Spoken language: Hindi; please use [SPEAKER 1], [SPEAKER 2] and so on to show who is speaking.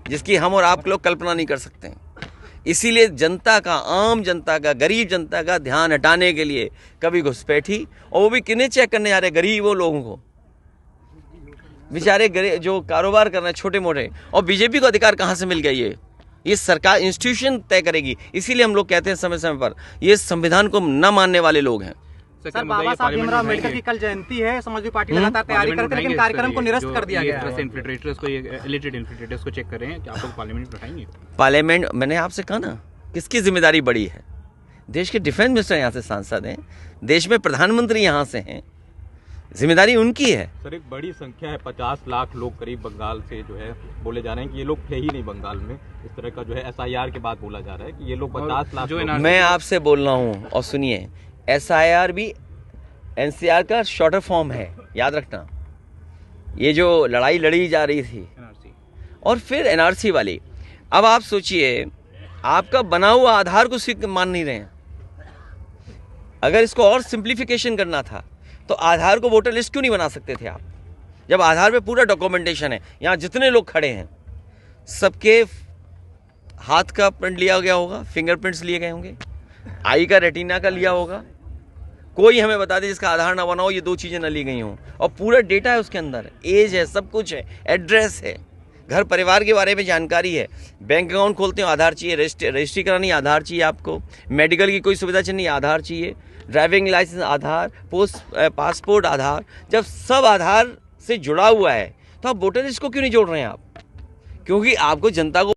[SPEAKER 1] जिसकी हम और आप लोग कल्पना नहीं कर सकते हैं। इसीलिए जनता का, आम जनता का, गरीब जनता का ध्यान हटाने के लिए कभी घुसपैठी, और वो भी किन्हें चेक करने जा रहे हैं? गरीबों लोगों को, बेचारे जो कारोबार कर रहे हैं छोटे मोटे। और बीजेपी को अधिकार कहाँ से मिल गया? ये सरकार, इंस्टीट्यूशन तय करेगी। इसीलिए हम लोग कहते हैं समय समय पर, ये संविधान को न मानने वाले लोग हैं।
[SPEAKER 2] सर, बाबा साहब भीमराव अम्बेडकर की कल जयंती है, समाजवादी पार्टी लगातार तैयारी करती है, लेकिन कार्यक्रम को निरस्त कर दिया गया है।
[SPEAKER 3] इन्फिल्ट्रेटर्स को चेक कर रहे हैं कि आप लोग पार्लियामेंट में उठाएंगे?
[SPEAKER 1] पार्लियामेंट, मैंने आपसे कहा ना, किसकी जिम्मेदारी बड़ी है? देश के डिफेंस मिनिस्टर यहाँ से सांसद हैं, देश में प्रधानमंत्री यहाँ से हैं, जिम्मेदारी उनकी है।
[SPEAKER 4] सर, एक बड़ी संख्या है, 50 लाख लोग करीब बंगाल से जो है बोले जा रहे हैं कि ये लोग थे ही नहीं बंगाल में। इस तरह का जो है SIR के बाद बोला जा रहा है कि ये लोग 50 लाख।
[SPEAKER 1] मैं आपसे बोल रहा हूँ, और सुनिए, SIR भी NCR का शॉर्टर फॉर्म है, याद रखना। ये जो लड़ाई लड़ी जा रही थी, और फिर NRC वाली। अब आप सोचिए, आपका बना हुआ आधार को मान नहीं रहे हैं। अगर इसको और सिंप्लीफिकेशन करना था तो आधार को वोटर लिस्ट क्यों नहीं बना सकते थे आप? जब आधार पे पूरा डॉक्यूमेंटेशन है, यहाँ जितने लोग खड़े हैं सबके हाथ का प्रिंट लिया गया होगा, फिंगरप्रिंट्स लिए गए होंगे, आई का, रेटिना का लिया होगा। कोई हमें बता दे जिसका आधार ना बना हो, ये दो चीज़ें ना ली गई हों। और पूरा डेटा है उसके अंदर, एज है, सब कुछ है, एड्रेस है, घर परिवार के बारे में जानकारी है। बैंक अकाउंट खोलते हो, आधार चाहिए, रजिस्ट्री करानी, आधार चाहिए आपको, मेडिकल की कोई सुविधा चाहिए, आधार चाहिए, ड्राइविंग लाइसेंस आधार, पासपोर्ट आधार। जब सब आधार से जुड़ा हुआ है तो आप वोटर लिस्ट को क्यों नहीं जोड़ रहे हैं आप? क्योंकि आपको जनता को